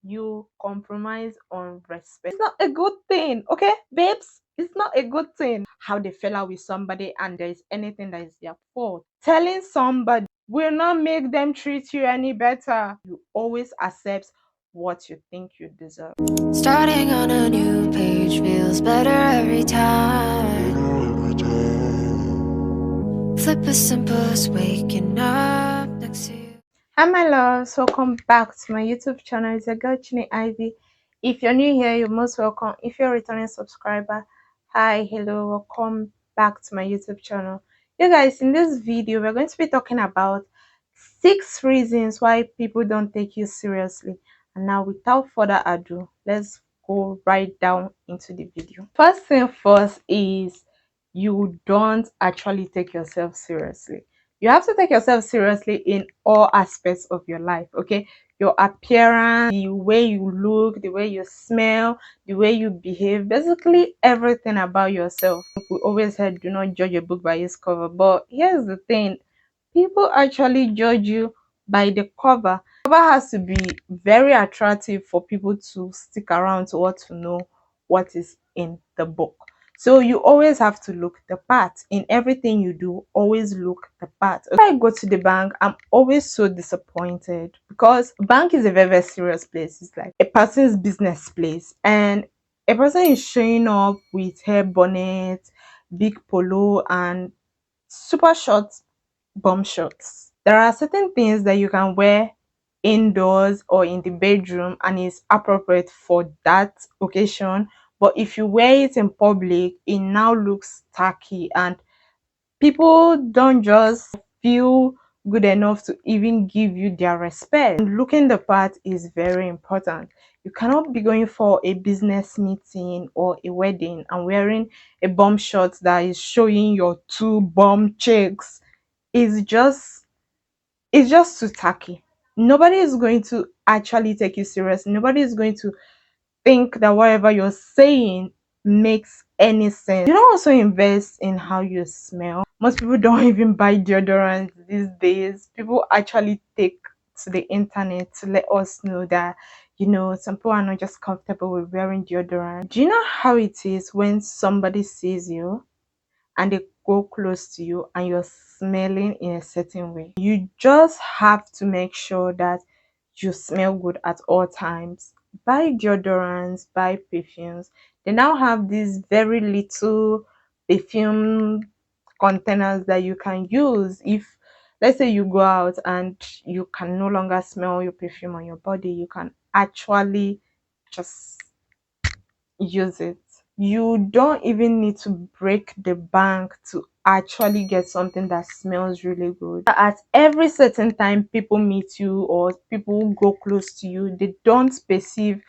you compromise on respect. It's not a good thing, okay, babes? It's not a good thing. How they fell out with somebody and there is anything that is their fault. Telling somebody will not make them treat you any better. You always accept what you think you deserve. Starting on a new page feels better every time. Flip as simple as waking up next to you. Hi my loves, welcome back to my YouTube channel. It's your girl Chinny Ivy. If you're new here, you're most welcome. If you're a returning subscriber, hi, hello, welcome back to my YouTube channel. You guys, in this video we're going to be talking about 6 reasons why people don't take you seriously. And now without further ado, let's go right down into the video. First thing first is you don't actually take yourself seriously. You have to take yourself seriously in all aspects of your life, okay? Your appearance, the way you look, the way you smell, the way you behave, basically everything about yourself. We always said do not judge a book by its cover, but here's the thing: people actually judge you by the cover. The cover has to be very attractive for people to stick around to want to know what is in the book. So you always have to look the part in everything you do. Always look the part. When I go to the bank, I'm always so disappointed because bank is a very, very serious place. It's like a person's business place, and a person is showing up with hair bonnet, big polo, and super short bomb shorts. There are certain things that you can wear indoors or in the bedroom and it's appropriate for that occasion, but if you wear it in public, it now looks tacky and people don't just feel good enough to even give you their respect. And looking the part is very important. You cannot be going for a business meeting or a wedding and wearing a bomb shot that is showing your 2 bomb cheeks. It's just too tacky. Nobody is going to actually take you serious. Nobody is going to think that whatever you're saying makes any sense. You don't also invest in how you smell. Most people don't even buy deodorant these days. People actually take to the internet to let us know that, some people are not just comfortable with wearing deodorant. Do you know how it is when somebody sees you and they go close to you and you're smelling in a certain way? You just have to make sure that you smell good at all times. Buy deodorants, buy perfumes. They now have these very little perfume containers that you can use. If, let's say, you go out and you can no longer smell your perfume on your body, you can actually just use it. You don't even need to break the bank to actually get something that smells really good. At every certain time people meet you or people go close to you, they don't perceive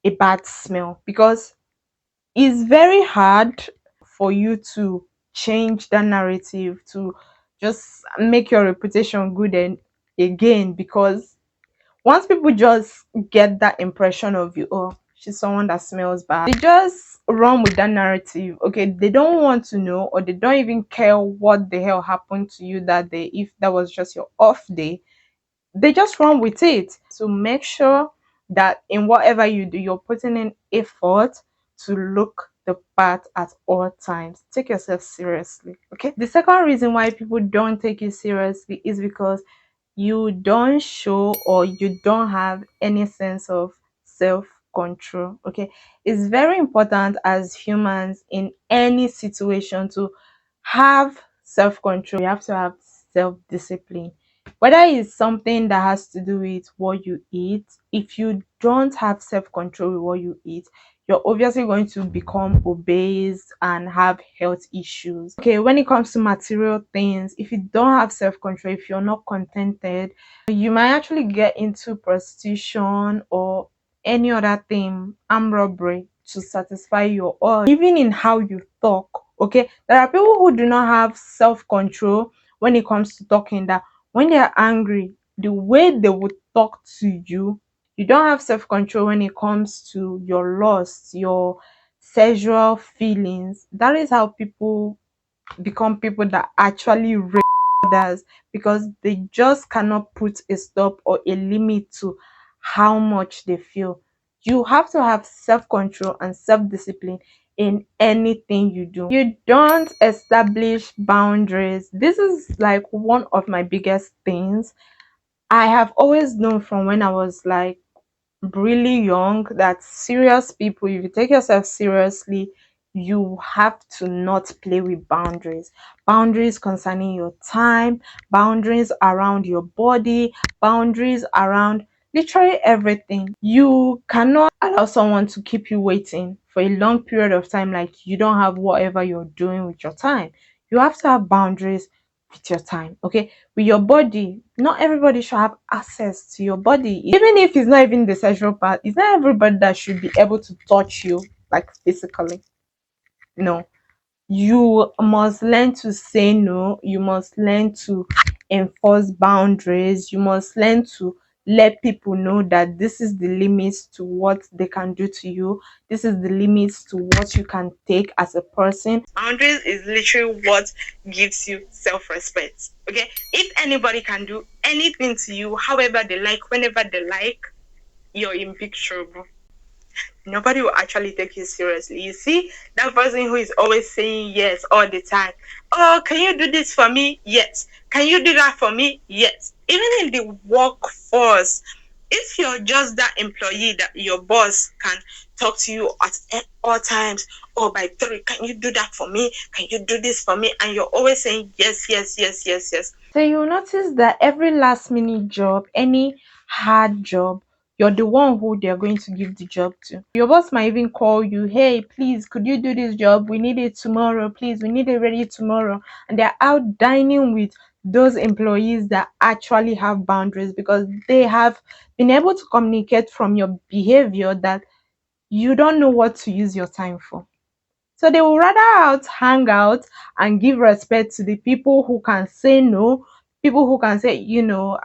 a bad smell, because it's very hard for you to change that narrative to just make your reputation good and again, because once people just get that impression of you, oh, she's someone that smells bad, they just run with that narrative. Okay, they don't want to know, or they don't even care what the hell happened to you that day. If that was just your off day, they just run with it. So make sure that in whatever you do, you're putting in effort to look the part at all times. Take yourself seriously. Okay, the second reason why people don't take you seriously is because you don't show or you don't have any sense of self-control. Okay, it's very important as humans in any situation to have self-control. You have to have self-discipline, whether it's something that has to do with what you eat. If you don't have self-control with what you eat, you're obviously going to become obese and have health issues. Okay, when it comes to material things, if you don't have self-control, if you're not contented, you might actually get into prostitution or any other thing, armed robbery, to satisfy your urge. Even in how you talk, okay, there are people who do not have self-control when it comes to talking, that when they are angry, the way they would talk to you, you don't have self-control when it comes to your lust, your sexual feelings. That is how people become people that actually rape others, because they just cannot put a stop or a limit to how much they feel. You have to have self-control and self-discipline in anything you do. You don't establish boundaries. This is like one of my biggest things. I have always known from when I was like really young that serious people, if you take yourself seriously, you have to not play with boundaries. Boundaries concerning your time, boundaries around your body, boundaries around literally everything. You cannot allow someone to keep you waiting for a long period of time, like you don't have whatever you're doing with your time. You have to have boundaries with your time, okay? With your body, not everybody should have access to your body. Even if it's not even the sexual part, it's not everybody that should be able to touch you like physically. No, you must learn to say no. You must learn to enforce boundaries. You must learn to let people know that this is the limits to what they can do to you. This is the limits to what you can take as a person. Boundaries is literally what gives you self-respect. Okay, if anybody can do anything to you however they like, whenever they like, you're in big trouble. Nobody will actually take you seriously. You see, that person who is always saying yes all the time. Oh, can you do this for me? Yes. Can you do that for me? Yes. Even in the workforce, if you're just that employee that your boss can talk to you at all times, oh, by 3, can you do that for me? Can you do this for me? And you're always saying yes, yes, yes, yes, yes. So you'll notice that every last minute job, any hard job, you're the one who they're going to give the job to. Your boss might even call you, hey, please, could you do this job? We need it tomorrow. Please, we need it ready tomorrow. And they're out dining with those employees that actually have boundaries, because they have been able to communicate from your behavior that you don't know what to use your time for. So they will rather hang out and give respect to the people who can say no, people who can say,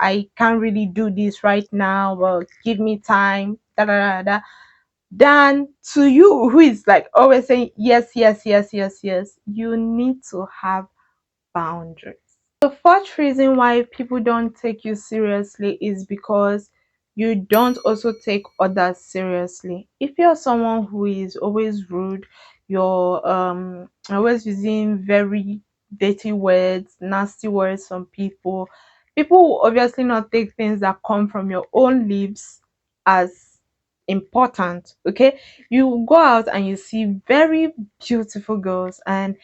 I can't really do this right now, but give me time, da da da da, than to you who is like always saying yes, yes, yes, yes, yes. You need to have boundaries. The fourth reason why people don't take you seriously is because you don't also take others seriously. If you're someone who is always rude, you're always using very dirty words, nasty words from people will obviously not take things that come from your own lips as important. Okay, you go out and you see very beautiful girls and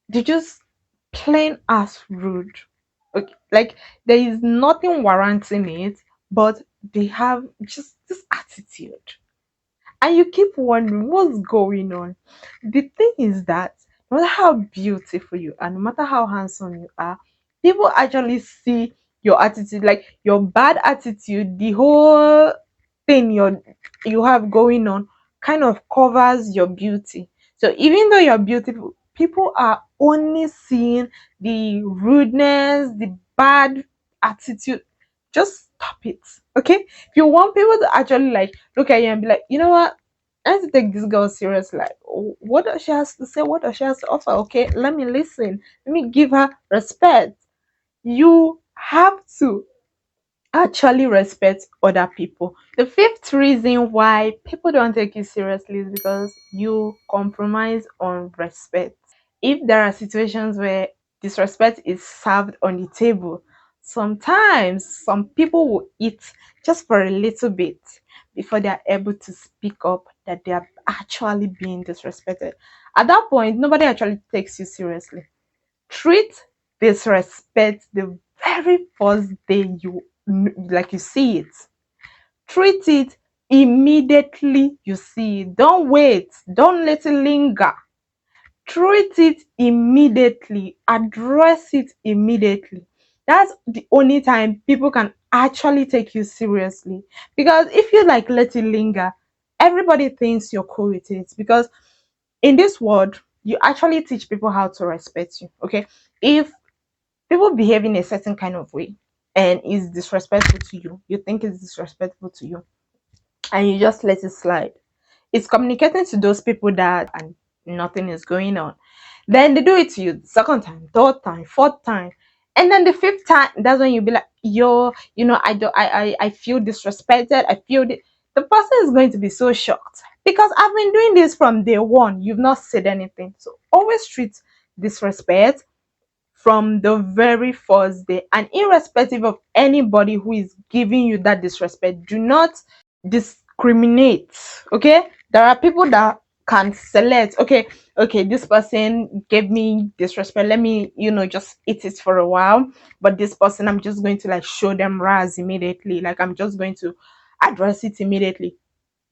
they just plain as rude. Okay, like there is nothing warranting it, but they have just this attitude, and you keep wondering what's going on. The thing is that no matter how beautiful you are, no matter how handsome you are, people actually see your attitude, like your bad attitude, the whole thing you have going on kind of covers your beauty. So even though you're beautiful, people are only seeing the rudeness, the bad attitude. Just stop it. Okay? If you want people to actually like look at you and be like, you know what? I have to take this girl serious. Like, what does she has to say? What does she has to offer? Okay, let me listen. Let me give her respect. You have to actually respect other people. The fifth reason why people don't take you seriously is because you compromise on respect. If there are situations where disrespect is served on the table, sometimes some people will eat just for a little bit before they are able to speak up that they are actually being disrespected. At that point, nobody actually takes you seriously. Treat disrespect the very first day you see it. Treat it immediately you see it. Don't wait. Don't let it linger. Treat it immediately. Address it immediately. That's the only time people can actually take you seriously. Because if you like let it linger, everybody thinks you're cool with it. Because in this world, you actually teach people how to respect you. Okay. If people behave in a certain kind of way and is disrespectful to you, you think it's disrespectful to you, and you just let it slide, it's communicating to those people that and nothing is going on. Then they do it to you second time, third time, fourth time. And then the fifth time, that's when you be like, yo, I do I feel disrespected. I feel the person is going to be so shocked because I've been doing this from day one. You've not said anything. So always treat disrespect from the very first day, and irrespective of anybody who is giving you that disrespect, do not discriminate. Okay, there are people that can select, okay, this person gave me disrespect, let me just eat it for a while, but this person, I'm just going to like show them raz immediately, like I'm just going to address it immediately.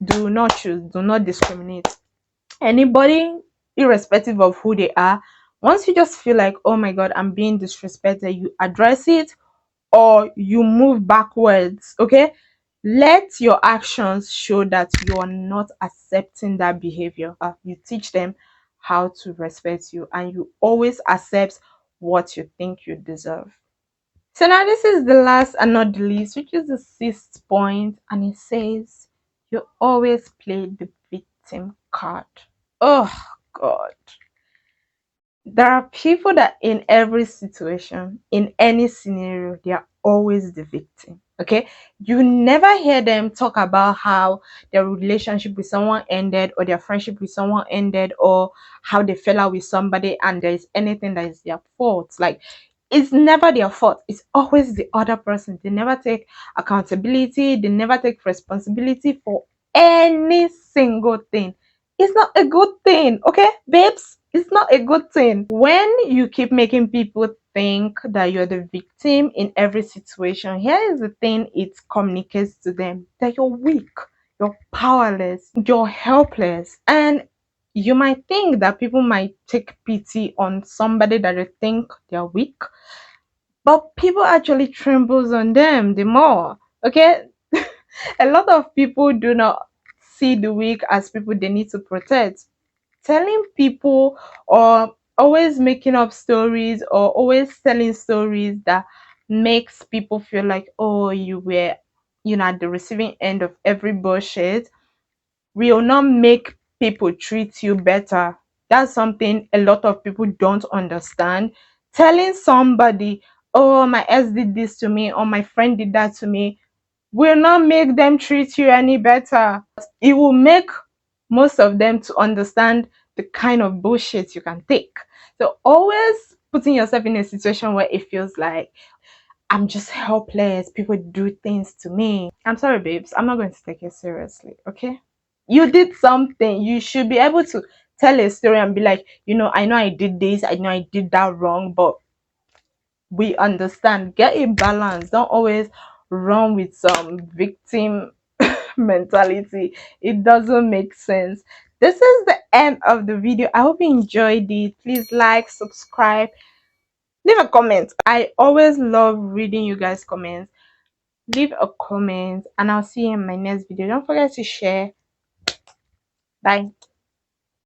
Do not choose, do not discriminate anybody, irrespective of who they are. Once you just feel like, oh my god, I'm being disrespected, you address it or you move backwards. Okay, let your actions show that you are not accepting that behavior. You teach them how to respect you, and you always accept what you think you deserve. So now this is the last and not the least, which is the sixth point, and it says you always play the victim card. Oh god, there are people that in every situation, in any scenario, they are always the victim. Okay, you never hear them talk about how their relationship with someone ended, or their friendship with someone ended, or how they fell out with somebody and there is anything that is their fault. Like, it's never their fault, it's always the other person. They never take accountability, they never take responsibility for any single thing. It's not a good thing, okay, babes? It's not a good thing. When you keep making people think that you're the victim in every situation, here is the thing it communicates to them: that you're weak, you're powerless, you're helpless. And you might think that people might take pity on somebody that they think they're weak, but people actually trembles on them the more. Okay, a lot of people do not see the weak as people they need to protect. Telling people, or always making up stories, or always telling stories that makes people feel like, oh, you were at the receiving end of every bullshit, will not make people treat you better. That's something a lot of people don't understand. Telling somebody, oh, my ex did this to me, or my friend did that to me, will not make them treat you any better. It will make most of them to understand the kind of bullshit you can take. So always putting yourself in a situation where it feels like, I'm just helpless, people do things to me. I'm sorry, babes, I'm not going to take it seriously. Okay, you did something, you should be able to tell a story and be like, I know I did this, I know I did that wrong, but we understand. Get a balance. Don't always run with some victim mentality. It doesn't make sense. This is the end of the video. I hope you enjoyed it. Please like, subscribe, leave a comment. I always love reading you guys' comments. Leave a comment, and I'll see you in my next video. Don't forget to share. Bye.